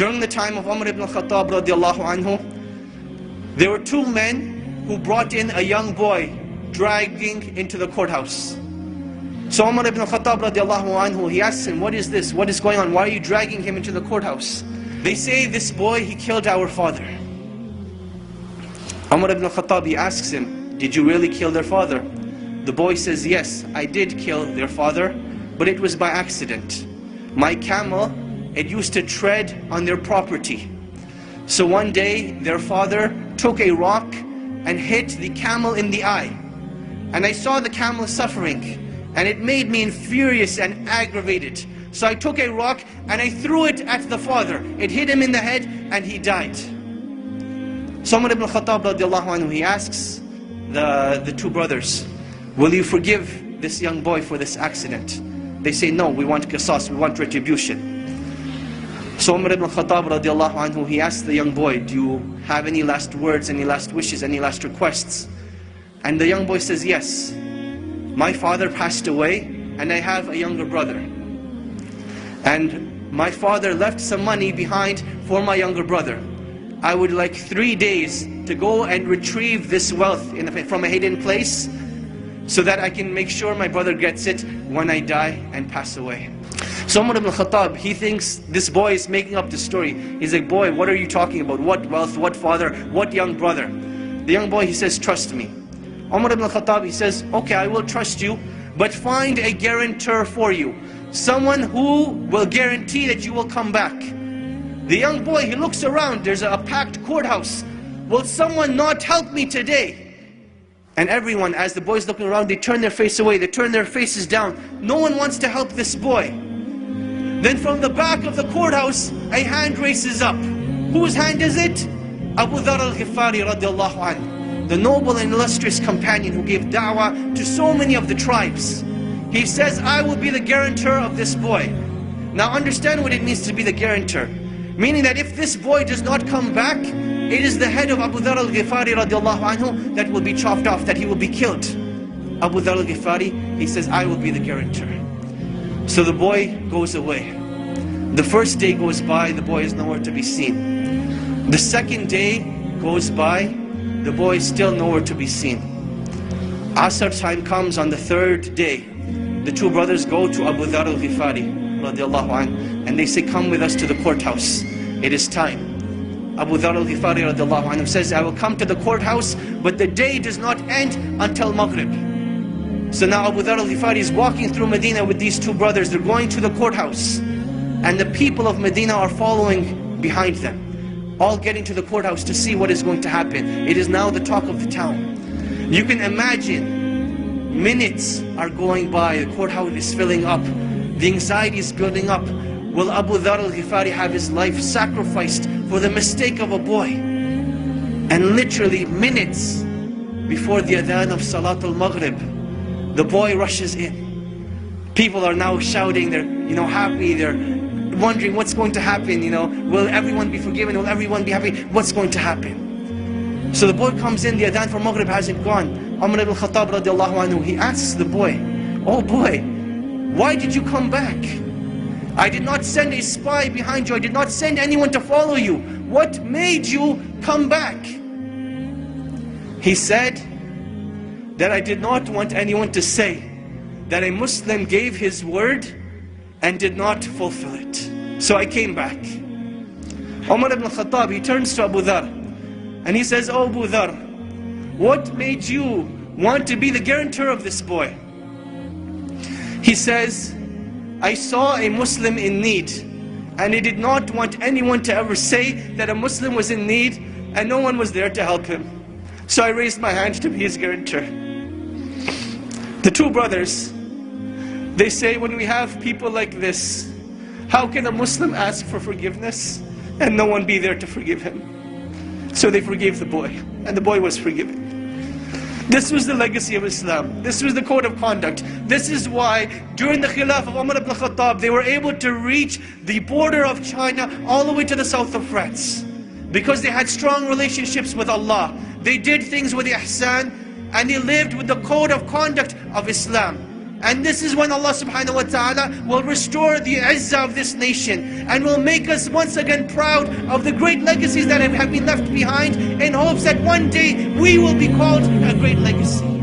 During the time of Umar ibn al-Khattab radiallahu anhu, there were two men who brought in a young boy dragging into the courthouse. So Umar ibn al-Khattab radiallahu anhu, he asks him, what is this? What is going on? Why are you dragging him into the courthouse? They say, this boy, he killed our father. Umar ibn al-Khattab, he asks him, did you really kill their father? The boy says, yes, I did kill their father, but it was by accident. My camel, it used to tread on their property. So one day, their father took a rock and hit the camel in the eye. And I saw the camel suffering, and it made me furious and aggravated. So I took a rock and I threw it at the father. It hit him in the head and he died. So Umar ibn al-Khattab radiallahu anhu, he asks the two brothers, will you forgive this young boy for this accident? They say, no, we want qisas, we want retribution. So Umar ibn al-Khattab radiallahu anhu, he asks the young boy, do you have any last words, any last wishes, any last requests? And the young boy says, yes. My father passed away and I have a younger brother. And my father left some money behind for my younger brother. I would like 3 days to go and retrieve this wealth from a hidden place so that I can make sure my brother gets it when I die and pass away. So Umar ibn al-Khattab, he thinks this boy is making up the story. He's like, boy, what are you talking about? What wealth, what father, what young brother? The young boy, he says, trust me. Umar ibn al-Khattab, he says, okay, I will trust you, but find a guarantor for you. Someone who will guarantee that you will come back. The young boy, he looks around, there's a packed courthouse. Will someone not help me today? And everyone, as the boy's looking around, they turn their face away, they turn their faces down. No one wants to help this boy. Then from the back of the courthouse, a hand races up. Whose hand is it? Abu Dharr al-Ghifari radiallahu anhu, the noble and illustrious companion who gave da'wah to so many of the tribes. He says, I will be the guarantor of this boy. Now understand what it means to be the guarantor. Meaning that if this boy does not come back, it is the head of Abu Dharr al-Ghifari radiallahu anhu that will be chopped off, that he will be killed. Abu Dharr al-Ghifari, he says, I will be the guarantor. So the boy goes away. The first day goes by, the boy is nowhere to be seen. The second day goes by, the boy is still nowhere to be seen. Asr time comes on the third day. The two brothers go to Abu Dharr al-Ghifari radiallahu anhu, and they say, come with us to the courthouse. It is time. Abu Dharr al-Ghifari radiallahu anhu says, I will come to the courthouse, but the day does not end until Maghrib. So now Abu Dharr al-Ghifari is walking through Medina with these two brothers. They're going to the courthouse. And the people of Medina are following behind them, all getting to the courthouse to see what is going to happen. It is now the talk of the town. You can imagine, minutes are going by, the courthouse is filling up, the anxiety is building up. Will Abu Dharr al-Ghifari have his life sacrificed for the mistake of a boy? And literally minutes before the adhan of Salat al-Maghrib, the boy rushes in. People are now shouting, they're happy, they're wondering what's going to happen, will everyone be forgiven, will everyone be happy, what's going to happen? So the boy comes in, the adhan for Maghrib hasn't gone. Umar ibn al-Khattab radiallahu anhu, he asks the boy, oh boy, why did you come back? I did not send a spy behind you, I did not send anyone to follow you. What made you come back? He said that I did not want anyone to say that a Muslim gave his word and did not fulfill it. So I came back. Umar ibn al-Khattab, he turns to Abu Dharr and he says, oh Abu Dharr, what made you want to be the guarantor of this boy? He says, I saw a Muslim in need and I did not want anyone to ever say that a Muslim was in need and no one was there to help him. So I raised my hand to be his guarantor. The two brothers, they say, when we have people like this, how can a Muslim ask for forgiveness and no one be there to forgive him? So they forgave the boy, and the boy was forgiven. This was the legacy of Islam. This was the code of conduct. This is why during the Khilaf of Umar ibn al-Khattab, they were able to reach the border of China all the way to the south of France. Because they had strong relationships with Allah. They did things with ihsan, and they lived with the code of conduct of Islam. And this is when Allah subhanahu wa ta'ala will restore the izzah of this nation and will make us once again proud of the great legacies that have been left behind, in hopes that one day we will be called a great legacy.